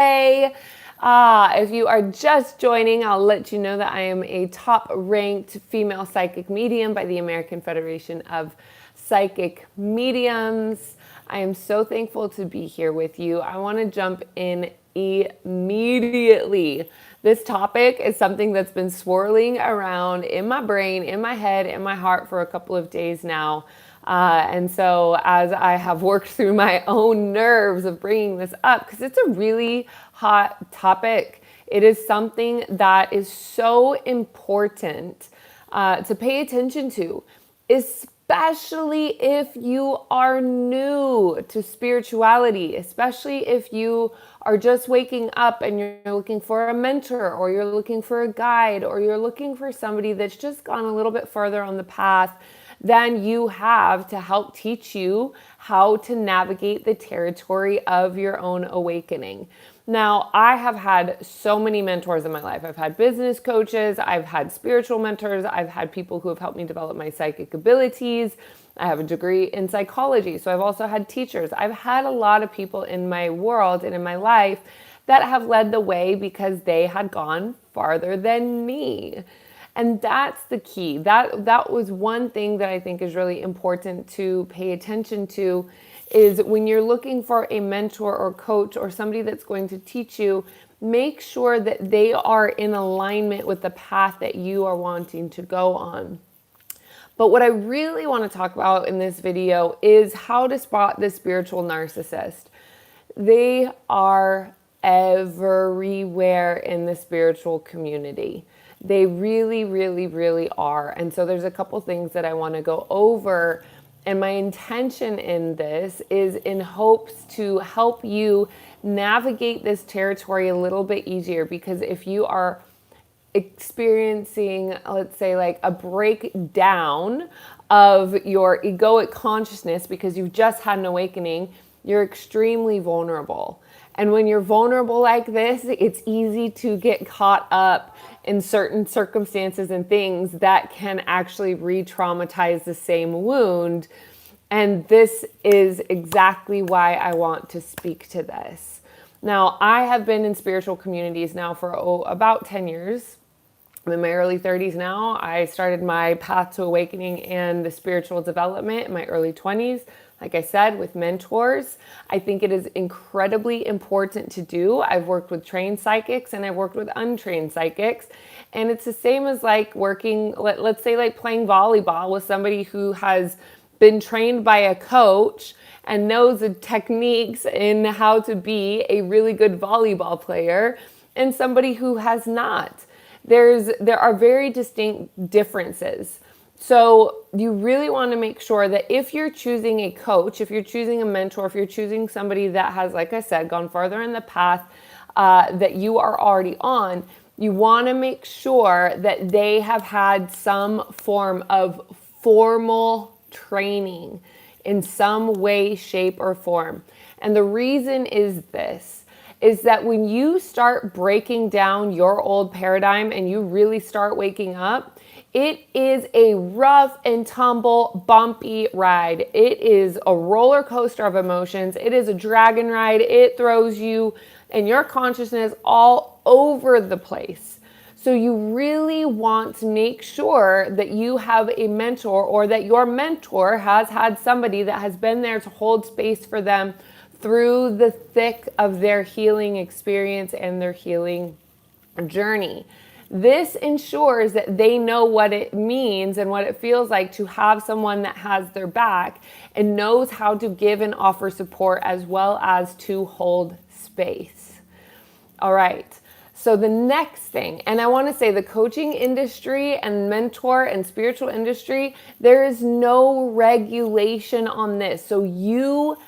If you are just joining, I'll let you know that I am a top-ranked female psychic medium by the American Federation of Psychic Mediums. I am so thankful to be here with you. I want to jump in immediately. This topic is something that's been swirling around in my brain, in my head, in my heart for a couple of days now. And so as I have worked through my own nerves of bringing this up, because it's a really hot topic, it is something that is so important to pay attention to, especially if you are new to spirituality, especially if you are just waking up and you're looking for a mentor, or you're looking for a guide, or you're looking for somebody that's just gone a little bit further on the path than you have to help teach you how to navigate the territory of your own awakening. Now, I have had so many mentors in my life. I've had business coaches, I've had spiritual mentors, I've had people who have helped me develop my psychic abilities. I have a degree in psychology, so I've also had teachers. I've had a lot of people in my world and in my life that have led the way because they had gone farther than me. And that's the key. That was one thing that I think is really important to pay attention to, is when you're looking for a mentor or coach or somebody that's going to teach you, make sure that they are in alignment with the path that you are wanting to go on. But what I really want to talk about in this video is how to spot the spiritual narcissist. They are everywhere in the spiritual community. They really, really, really are. And so there's a couple things that I want to go over. And my intention in this is in hopes to help you navigate this territory a little bit easier. Because if you are experiencing, let's say, like a breakdown of your egoic consciousness because you've just had an awakening, you're extremely vulnerable. And when you're vulnerable like this, it's easy to get caught up in certain circumstances and things that can actually re-traumatize the same wound. And this is exactly why I want to speak to this. Now, I have been in spiritual communities now for about 10 years. I'm in my early 30s now. I started my path to awakening and the spiritual development in my early 20s. Like I said, with mentors. I think it is incredibly important to do. I've worked with trained psychics and I've worked with untrained psychics. And it's the same as like working, let's say like playing volleyball with somebody who has been trained by a coach and knows the techniques in how to be a really good volleyball player, and somebody who has not. There are very distinct differences. So you really want to make sure that if you're choosing a coach, if you're choosing a mentor, if you're choosing somebody that has, like I said, gone farther in the path that you are already on, you want to make sure that they have had some form of formal training in some way, shape, or form. And the reason is this, is that when you start breaking down your old paradigm and you really start waking up, it is a rough and tumble, bumpy ride. It is a roller coaster of emotions. It is a dragon ride. It throws you and your consciousness all over the place. So you really want to make sure that you have a mentor, or that your mentor has had somebody that has been there to hold space for them through the thick of their healing experience and their healing journey. This ensures that they know what it means and what it feels like to have someone that has their back and knows how to give and offer support as well as to hold space. All right. So the next thing, and I want to say the coaching industry and mentor and spiritual industry, there is no regulation on this. So you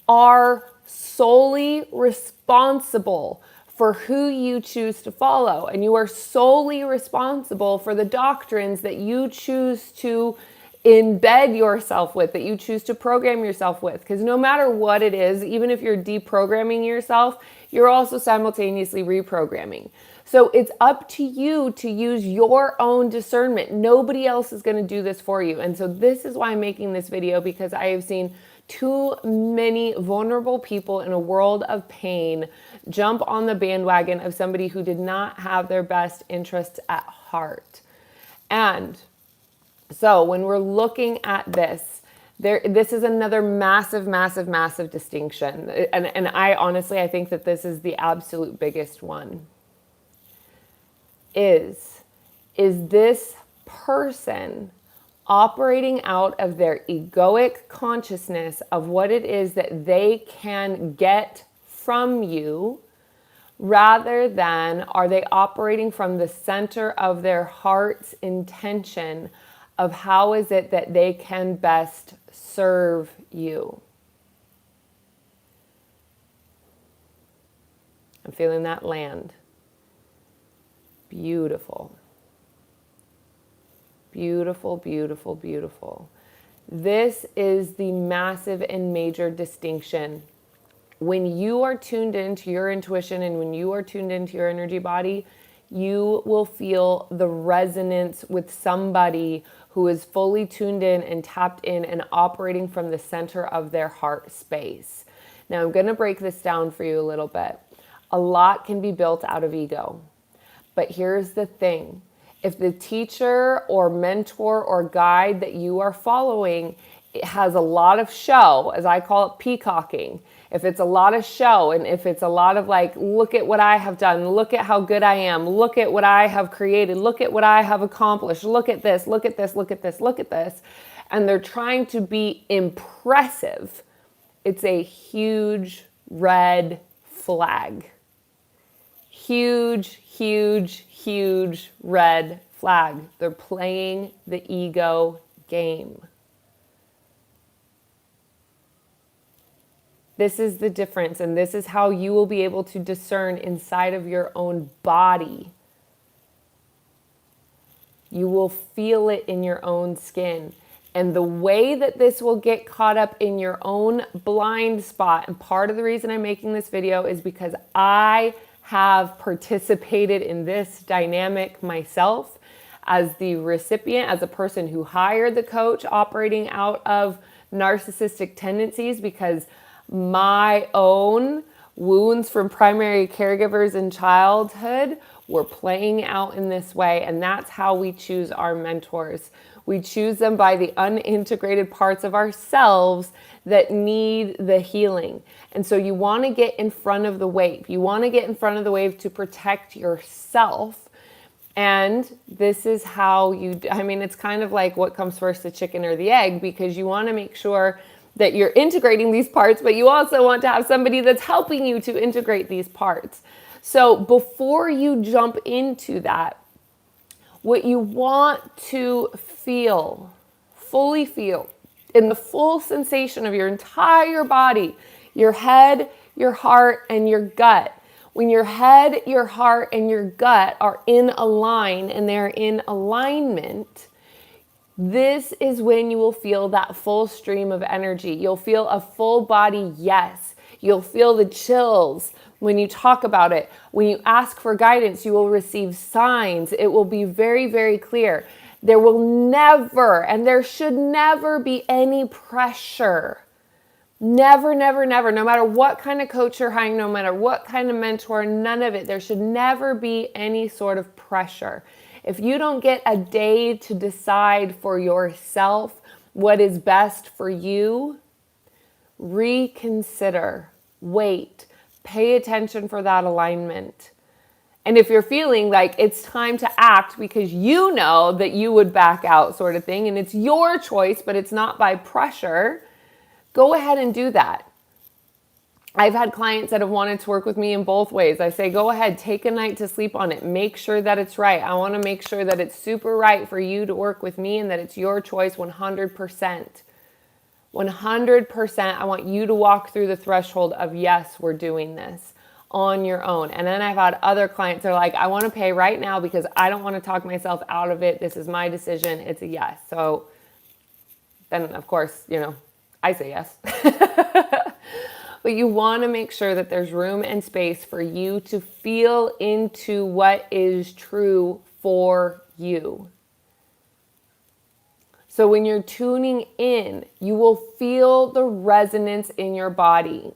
are solely responsible for who you choose to follow. And you are solely responsible for the doctrines that you choose to embed yourself with, that you choose to program yourself with. Because no matter what it is, even if you're deprogramming yourself, you're also simultaneously reprogramming. So it's up to you to use your own discernment. Nobody else is going to do this for you. And so this is why I'm making this video, because I have seen Too many vulnerable people in a world of pain jump on the bandwagon of somebody who did not have their best interests at heart. And so when we're looking at this, this is another massive, massive, massive distinction. And I honestly, I think that this is the absolute biggest one. Is this person operating out of their egoic consciousness of what it is that they can get from you, rather than are they operating from the center of their heart's intention of how is it that they can best serve you? I'm feeling that land. Beautiful. Beautiful, beautiful, beautiful. This is the massive and major distinction. When you are tuned into your intuition and when you are tuned into your energy body, you will feel the resonance with somebody who is fully tuned in and tapped in and operating from the center of their heart space. Now, I'm going to break this down for you a little bit. A lot can be built out of ego. But here's the thing. If the teacher or mentor or guide that you are following, it has a lot of show, as I call it, peacocking. If it's a lot of show and if it's a lot of like, look at what I have done, look at how good I am, look at what I have created, look at what I have accomplished, look at this, look at this, look at this, look at this, and they're trying to be impressive, it's a huge red flag. Huge, huge, huge red flag. They're playing the ego game. This is the difference, and this is how you will be able to discern inside of your own body. You will feel it in your own skin. And the way that this will get caught up in your own blind spot, and part of the reason I'm making this video is because I have participated in this dynamic myself as the recipient, as a person who hired the coach operating out of narcissistic tendencies, because my own wounds from primary caregivers in childhood were playing out in this way. And that's how we choose our mentors. We choose them by the unintegrated parts of ourselves that need the healing. And so you want to get in front of the wave. You want to get in front of the wave to protect yourself. And this is how it's kind of like what comes first, the chicken or the egg, because you want to make sure that you're integrating these parts, but you also want to have somebody that's helping you to integrate these parts. So before you jump into that, what you want to feel, fully feel, in the full sensation of your entire body, your head, your heart, and your gut. When your head, your heart, and your gut are in align and they're in alignment, this is when you will feel that full stream of energy. You'll feel a full body yes. You'll feel the chills when you talk about it. When you ask for guidance, you will receive signs. It will be very, very clear. There will never, and there should never be any pressure. Never, never, never. No matter what kind of coach you're hiring, no matter what kind of mentor, none of it. There should never be any sort of pressure. If you don't get a day to decide for yourself what is best for you, reconsider, wait, pay attention for that alignment. And if you're feeling like it's time to act because you know that you would back out sort of thing, and it's your choice, but it's not by pressure, go ahead and do that. I've had clients that have wanted to work with me in both ways. I say, go ahead, take a night to sleep on it. Make sure that it's right. I want to make sure that it's super right for you to work with me and that it's your choice 100%. 100%. I want you to walk through the threshold of, yes, we're doing this on your own. And then I've had other clients that are like, I want to pay right now because I don't want to talk myself out of it. This is my decision. It's a yes. So then, of course, I say yes. But you want to make sure that there's room and space for you to feel into what is true for you. So when you're tuning in, you will feel the resonance in your body.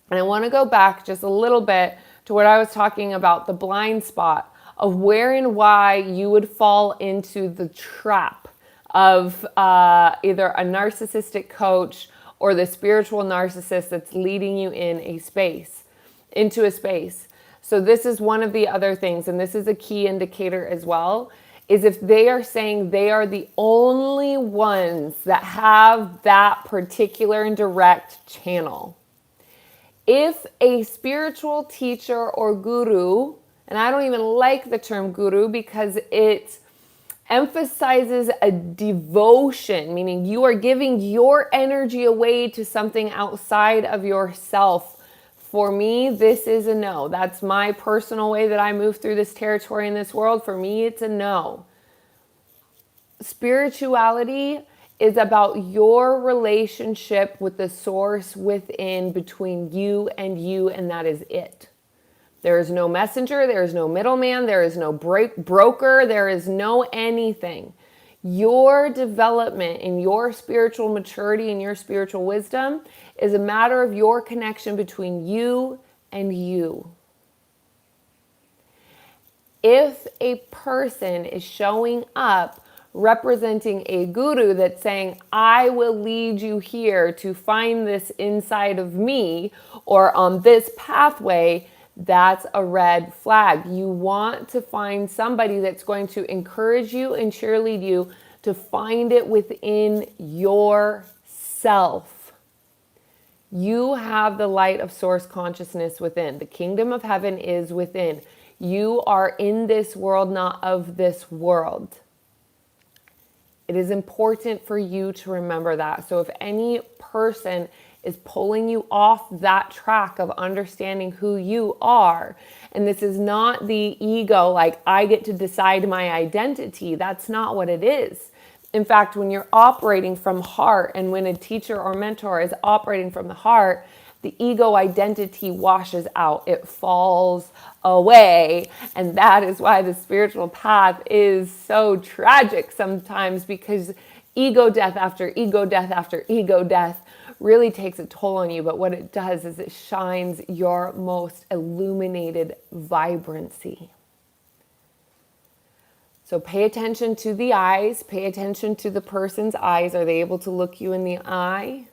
And I want to go back just a little bit to what I was talking about, the blind spot of where and why you would fall into the trap of either a narcissistic coach or the spiritual narcissist that's leading you into a space. So this is one of the other things, and this is a key indicator as well, is if they are saying they are the only ones that have that particular and direct channel. If a spiritual teacher or guru, and I don't even like the term guru because it emphasizes a devotion, meaning you are giving your energy away to something outside of yourself. For me, this is a no. That's my personal way that I move through this territory in this world. For me, it's a no. Spirituality is about your relationship with the source within, between you, and that is it. There is no messenger, there is no middleman, there is no broker, there is no anything. Your development in your spiritual maturity and your spiritual wisdom is a matter of your connection between you and you. If a person is showing up representing a guru that's saying, I will lead you here to find this inside of me or on this pathway, that's a red flag. You want to find somebody that's going to encourage you and cheerlead you to find it within yourself. You have the light of source consciousness within. The kingdom of heaven is within. You are in this world, not of this world. It is important for you to remember that. So if any person is pulling you off that track of understanding who you are, and this is not the ego, like I get to decide my identity, that's not what it is. In fact, when you're operating from heart, and when a teacher or mentor is operating from the heart, the ego identity washes out, it falls away. And that is why the spiritual path is so tragic sometimes, because ego death after ego death after ego death really takes a toll on you. But what it does is it shines your most illuminated vibrancy. So pay attention to the eyes, pay attention to the person's eyes. Are they able to look you in the eye?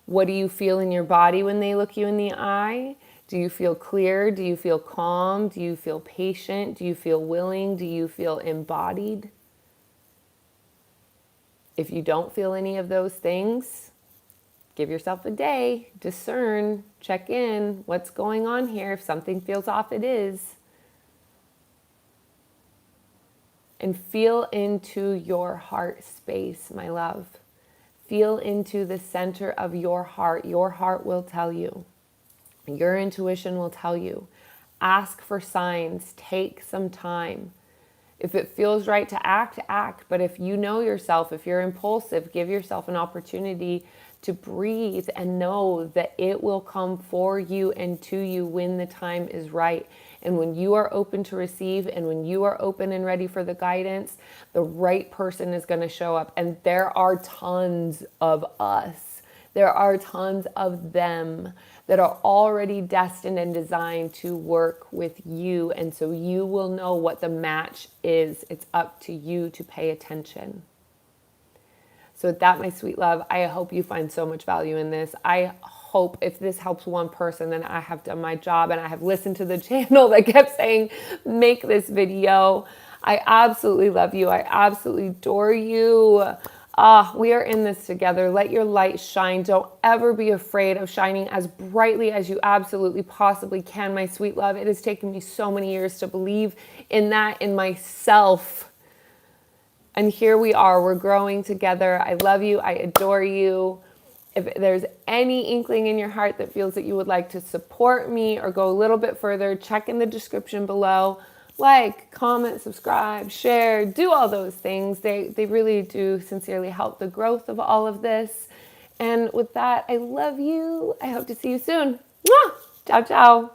What do you feel in your body when they look you in the eye? Do you feel clear? Do you feel calm? Do you feel patient? Do you feel willing? Do you feel embodied? If you don't feel any of those things, give yourself a day, discern, check in, what's going on here? If something feels off, it is. And feel into your heart space, my love. Feel into the center of your heart. Your heart will tell you. Your intuition will tell you. Ask for signs. Take some time. If it feels right to act, act. But if you know yourself, if you're impulsive, give yourself an opportunity to breathe and know that it will come for you and to you when the time is right. And when you are open to receive, and when you are open and ready for the guidance, the right person is going to show up. And there are tons of us. There are tons of them that are already destined and designed to work with you. And so you will know what the match is. It's up to you to pay attention. So with that, my sweet love, I hope you find so much value in this. I hope if this helps one person, then I have done my job, and I have listened to the channel that kept saying, make this video. I absolutely love you. I absolutely adore you. We are in this together. Let your light shine. Don't ever be afraid of shining as brightly as you absolutely possibly can, my sweet love. It has taken me so many years to believe in that in myself. And here we are. We're growing together. I love you. I adore you. If there's any inkling in your heart that feels that you would like to support me or go a little bit further, check in the description below. Like, comment, subscribe, share, do all those things. They really do sincerely help the growth of all of this. And with that, I love you. I hope to see you soon. Mwah! Ciao, ciao.